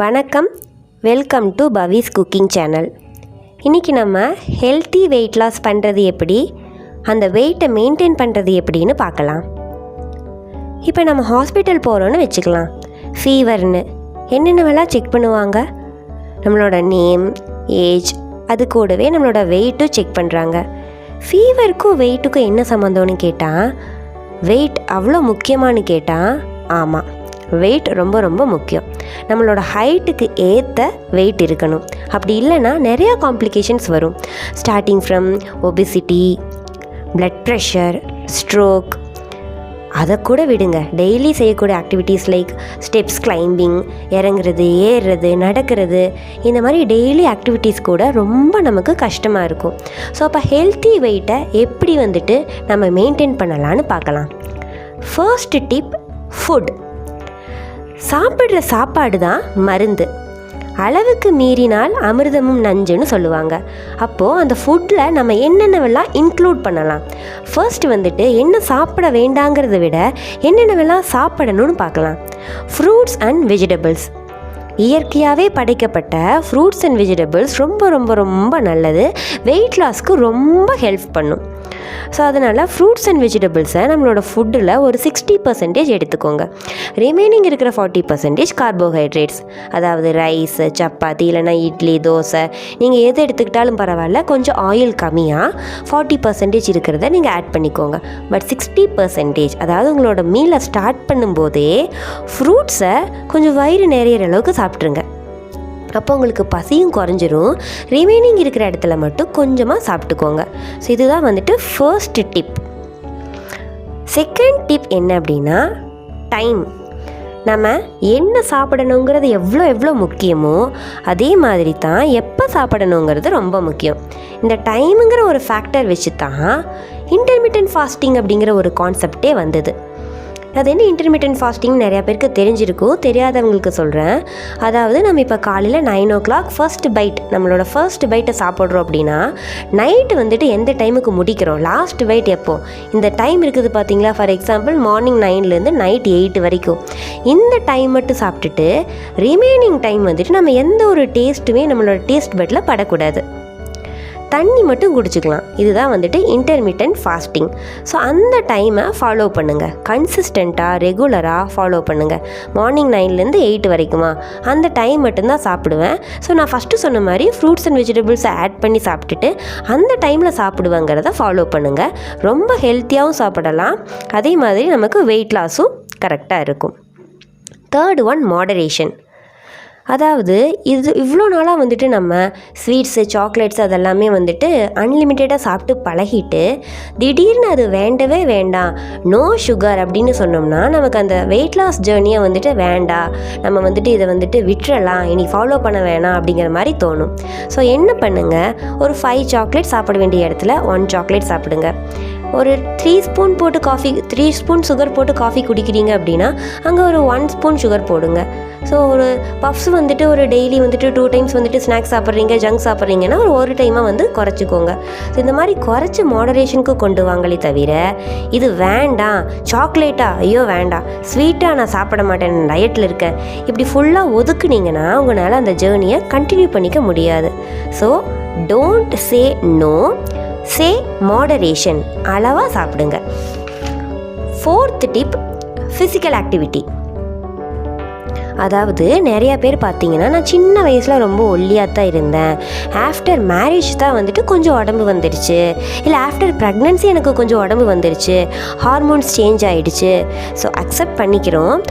வணக்கம், welcome to Pavis cooking channel. இன்றைக்கி நம்ம ஹெல்த்தி வெயிட் லாஸ் பண்ணுறது எப்படி, அந்த வெயிட்டை மெயின்டைன் பண்ணுறது எப்படின்னு பார்க்கலாம். இப்போ நம்ம ஹாஸ்பிட்டல் போகிறோன்னு வச்சுக்கலாம். ஃபீவர்னு என்னென்னவெல்லாம் செக் பண்ணுவாங்க. நம்மளோட நேம், ஏஜ், அது கூடவே நம்மளோட வெயிட்டும் செக் பண்ணுறாங்க. ஃபீவருக்கும் வெயிட்டுக்கும் என்ன சம்மந்தம்னு கேட்டால், வெயிட் அவ்வளோ முக்கியமானு கேட்டால் ஆமாம், வெயிட் ரொம்ப ரொம்ப முக்கியம். நம்மளோட ஹைட்டுக்கு ஏற்ற வெயிட் இருக்கணும். அப்படி இல்லைன்னா நிறையா காம்ப்ளிகேஷன்ஸ் வரும். Starting from obesity, blood pressure, stroke. அதை கூட விடுங்க, டெய்லி செய்யக்கூடிய ஆக்டிவிட்டீஸ் லைக் ஸ்டெப்ஸ் கிளைம்பிங், இறங்குறது, ஏறுறது, நடக்கிறது, இந்த மாதிரி டெய்லி ஆக்டிவிட்டீஸ் கூட ரொம்ப நமக்கு கஷ்டமாக இருக்கும். ஸோ அப்போ ஹெல்த்தி வெயிட்டை எப்படி நம்ம மெயின்டைன் பண்ணலான்னு பார்க்கலாம். First tip, food. சாப்பிட்ற சாப்பாடு தான் மருந்து. அளவுக்கு மீறினால் அமிர்தமும் நஞ்சுன்னு சொல்லுவாங்க. அப்போது அந்த ஃபுட்டில் நம்ம என்னென்னவெல்லாம் இன்க்ளூட் பண்ணலாம். ஃபர்ஸ்ட் என்ன சாப்பிட வேண்டாங்கிறத விட என்னென்னவெல்லாம் சாப்பிடணும்னு பார்க்கலாம். Fruits and vegetables. இயற்கையாகவே படைக்கப்பட்ட ஃப்ரூட்ஸ் அண்ட் வெஜிடபிள்ஸ் ரொம்ப ரொம்ப ரொம்ப நல்லது. வெயிட் லாஸ்க்கு ரொம்ப ஹெல்ப் பண்ணும். ஸோ அதனால் ஃப்ரூட்ஸ் அண்ட் வெஜிடபிள்ஸை நம்மளோட ஃபுட்டில் ஒரு 60% எடுத்துக்கோங்க. ரிமைனிங் இருக்கிற 40% கார்போஹைட்ரேட்ஸ், அதாவது ரைஸ், சப்பாத்தி, இல்லைனா இட்லி, தோசை, நீங்கள் எது எடுத்துக்கிட்டாலும் பரவாயில்ல, கொஞ்சம் ஆயில் கம்மியாக 40% இருக்கிறத நீங்கள் ஆட் பண்ணிக்கோங்க. பட் 60%, அதாவது உங்களோட மீலை ஸ்டார்ட் பண்ணும்போதே ஃப்ரூட்ஸை கொஞ்சம் வயிறு நிறையிற அளவுக்கு சாப்பிட்ருங்க. அப்போ உங்களுக்கு பசியும் குறைஞ்சிரும். ரிமைனிங் இருக்கிற இடத்துல மட்டும் கொஞ்சமாக சாப்பிட்டுக்கோங்க. ஸோ இதுதான் ஃபர்ஸ்ட் டிப். செகண்ட் டிப் என்ன அப்படின்னா, டைம். நம்ம என்ன சாப்பிடணுங்கிறது எவ்வளோ முக்கியமோ அதே மாதிரி தான் எப்போ சாப்பிடணுங்கிறது ரொம்ப முக்கியம். இந்த டைமுங்கிற ஒரு ஃபேக்டர் வச்சு தான் இன்டர்மிட்டன்ட் ஃபாஸ்டிங் அப்படிங்கிற ஒரு கான்செப்டே வந்தது. அது என்ன இன்டர்மிட்டன்ட் ஃபாஸ்டிங் நிறையா பேருக்கு தெரிஞ்சிருக்கும், தெரியாதவங்களுக்கு சொல்கிறேன். அதாவது நம்ம இப்போ காலையில் 9 o'clock ஃபர்ஸ்ட் பைட், நம்மளோட ஃபர்ஸ்ட் பைட்டை சாப்பிட்றோம் அப்படின்னா நைட்டு எந்த டைமுக்கு முடிக்கிறோம், லாஸ்ட் பைட் எப்போ, இந்த டைம் இருக்குது பார்த்தீங்களா. ஃபார் எக்ஸாம்பிள் மார்னிங் 9லேருந்து நைட் 8 வரைக்கும் இந்த டைம் மட்டும் சாப்பிட்டுட்டு ரிமைனிங் டைம் நம்ம எந்த ஒரு டேஸ்ட்டுமே நம்மளோட டேஸ்ட் பட்டில் படக்கூடாது. தண்ணி மட்டும் குடிச்சிக்கலாம். இதுதான் இன்டர்மிட்டன்ட் ஃபாஸ்டிங். ஸோ அந்த டைமை ஃபாலோ பண்ணுங்கள். கன்சிஸ்டண்ட்டாக ரெகுலராக ஃபாலோ பண்ணுங்கள். மார்னிங் 9லேருந்து 8 வரைக்குமா அந்த டைம் மட்டும்தான் சாப்பிடுவேன். ஸோ நான் ஃபஸ்ட்டு சொன்ன மாதிரி ஃப்ரூட்ஸ் அண்ட் வெஜிடபிள்ஸை ஆட் பண்ணி சாப்பிட்டுட்டு அந்த டைமில் சாப்பிடுவேங்கிறத ஃபாலோ பண்ணுங்கள். ரொம்ப ஹெல்த்தியாகவும் சாப்பிடலாம், அதே மாதிரி நமக்கு வெயிட் லாஸும் கரெக்டாக இருக்கும். Third one, moderation. அதாவது இவ்வளோ நாளாக நம்ம ஸ்வீட்ஸு, சாக்லேட்ஸ் அதெல்லாமே அன்லிமிட்டடாக சாப்பிட்டு பழகிட்டு திடீர்னு அது வேண்டவே வேண்டாம், நோ சுகர் அப்படின்னு சொன்னோம்னா நமக்கு அந்த வெயிட் லாஸ் ஜேர்னியை வேண்டாம், நம்ம இதை விட்டுறலாம், இனி ஃபாலோ பண்ண வேணாம் அப்படிங்கிற மாதிரி தோணும். ஸோ என்ன பண்ணுங்கள், ஒரு 5 சாக்லேட் சாப்பிட வேண்டிய இடத்துல 1 சாக்லேட் சாப்பிடுங்க. ஒரு 3 ஸ்பூன் போட்டு 3 ஸ்பூன் சுகர் போட்டு காஃபி குடிக்கிறீங்க அப்படின்னா அங்கே ஒரு 1 ஸ்பூன் சுகர் போடுங்க. ஸோ ஒரு பஃப்ஸ் ஒரு டெய்லி 2 டைம்ஸ் ஸ்நாக்ஸ் சாப்பிட்றீங்க, ஜங்க் சாப்பிட்றீங்கன்னா ஒரு டைமாக குறைச்சிக்கோங்க. ஸோ இந்த மாதிரி குறைச்சி மாடரேஷனுக்கு கொண்டு வாங்களே தவிர இது வேண்டாம், சாக்லேட்டா ஐயோ வேண்டாம், ஸ்வீட்டாக நான் சாப்பிட மாட்டேன், டயட்டில் இருக்கேன், இப்படி ஃபுல்லாக ஒதுக்குனீங்கன்னா உங்களால் அந்த ஜேர்னியை கண்டினியூ பண்ணிக்க முடியாது. So don't say no, say moderation. அளவாக சாப்பிடுங்க. Fourth tip, physical activity. அதாவது நிறையா பேர் பார்த்தீங்கன்னா, நான் சின்ன வயசில் ரொம்ப ஒல்லியாக தான் இருந்தேன், ஆஃப்டர் மேரேஜ் தான் கொஞ்சம் உடம்பு வந்துடுச்சு, இல்லை ஆஃப்டர் ப்ரெக்னன்சி எனக்கு கொஞ்சம் உடம்பு வந்துடுச்சு, ஹார்மோன்ஸ் சேஞ்ச் ஆகிடுச்சு. ஸோ அக்செப்ட் பண்ணிக்கிறோம்,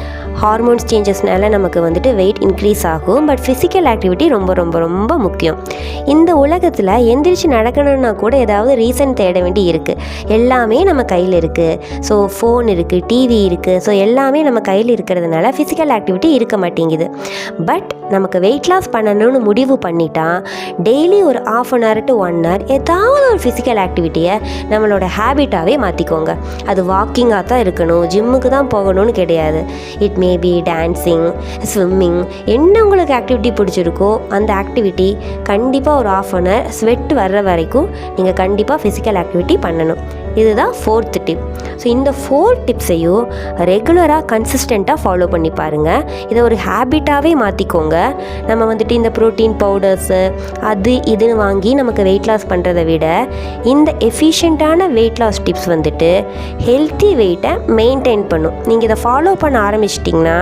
ஹார்மோன்ஸ் சேஞ்சஸ்னால நமக்கு வெயிட் இன்க்ரீஸ் ஆகும். பட் ஃபிசிக்கல் ஆக்டிவிட்டி ரொம்ப ரொம்ப ரொம்ப முக்கியம். இந்த உலகத்தில் எந்திரிச்சு நடக்கணும்னா கூட ஏதாவது ரீசன் தேட வேண்டி இருக்குது. எல்லாமே நம்ம கையில் இருக்குது. ஸோ ஃபோன் இருக்குது, டிவி இருக்குது. ஸோ எல்லாமே நம்ம கையில் இருக்கிறதுனால ஃபிசிக்கல் ஆக்டிவிட்டி இருக்க மாட்டேங்குது. பட் நமக்கு வெயிட் லாஸ் பண்ணணும்னு முடிவு பண்ணிட்டா டெய்லி ஒரு 1/2 hour to 1 hour ஏதாவது ஒரு ஃபிசிக்கல் ஆக்டிவிட்டியை நம்மளோட ஹேபிட்டாகவே மாற்றிக்கோங்க. அது வாக்கிங்காக தான் இருக்கணும், ஜிம்முக்கு தான் போகணும்னு கிடையாது. இட் மேபி டான்ஸிங், ஸ்விம்மிங், என்ன உங்களுக்கு ஆக்டிவிட்டி பிடிச்சிருக்கோ அந்த ஆக்டிவிட்டி கண்டிப்பாக ஒரு 1/2 hour ஸ்வெட் வர்ற வரைக்கும் நீங்கள் கண்டிப்பாக ஃபிசிக்கல் ஆக்டிவிட்டி பண்ணணும். இதுதான் 4th டிப். ஸோ இந்த 4 டிப்ஸையும் ரெகுலராக கன்சிஸ்டண்ட்டாக ஃபாலோ பண்ணி பாருங்கள். இதை ஒரு ஹேபிட்டாகவே மாற்றிக்கோங்க. நம்ம வந்துட்டு இந்த ப்ரோட்டீன் பவுடர்ஸு அது இதுன்னு வாங்கி நமக்கு வெயிட் லாஸ் பண்ணுறதை விட இந்த எஃபிஷியண்ட்டான வெயிட் லாஸ் டிப்ஸ் வந்துட்டு ஹெல்த்தி வெயிட்டை மெயின்டைன் பண்ணும். நீங்கள் இதை ஃபாலோ பண்ண ஆரம்பிச்சிட்டிங்கன்னா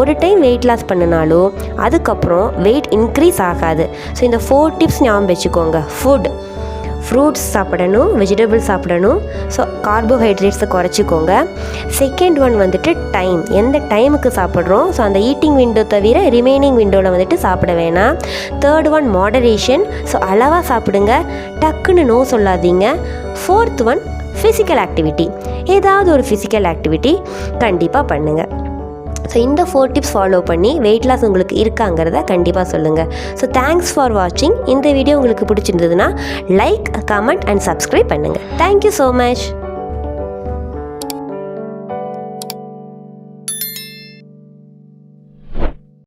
ஒரு டைம் வெயிட் லாஸ் பண்ணினாலும் அதுக்கப்புறம் வெயிட் இன்க்ரீஸ் ஆகாது. ஸோ இந்த 4 டிப்ஸ் ஞாபகம் வச்சுக்கோங்க. ஃப்ரூட்ஸ் சாப்பிடணும், வெஜிடபிள்ஸ் சாப்பிடணும். ஸோ கார்போஹைட்ரேட்ஸை குறைச்சிக்கோங்க. செகண்ட் ஒன் வந்துட்டு டைம், எந்த டைமுக்கு சாப்பிட்றோம். ஸோ அந்த ஈட்டிங் விண்டோ தவிர ரிமைனிங் விண்டோவில் வந்துட்டு சாப்பிட வேணாம். Third one moderation. ஸோ அளவாக சாப்பிடுங்க, டக்குன்னு நோ சொல்லாதீங்க. Fourth one physical activity. ஏதாவது ஒரு ஃபிசிக்கல் ஆக்டிவிட்டி கண்டிப்பாக பண்ணுங்கள். ஸோ இந்த 4 டிப்ஸ் ஃபாலோ பண்ணி வெயிட் லாஸ் உங்களுக்கு இருக்காங்கிறத கண்டிப்பாக சொல்லுங்கள். ஸோ தேங்க்ஸ் ஃபார் வாட்சிங். இந்த வீடியோ உங்களுக்கு பிடிச்சிருந்ததுன்னா லைக், கமெண்ட் அண்ட் சப்ஸ்கிரைப் பண்ணுங்கள். Thank you so much.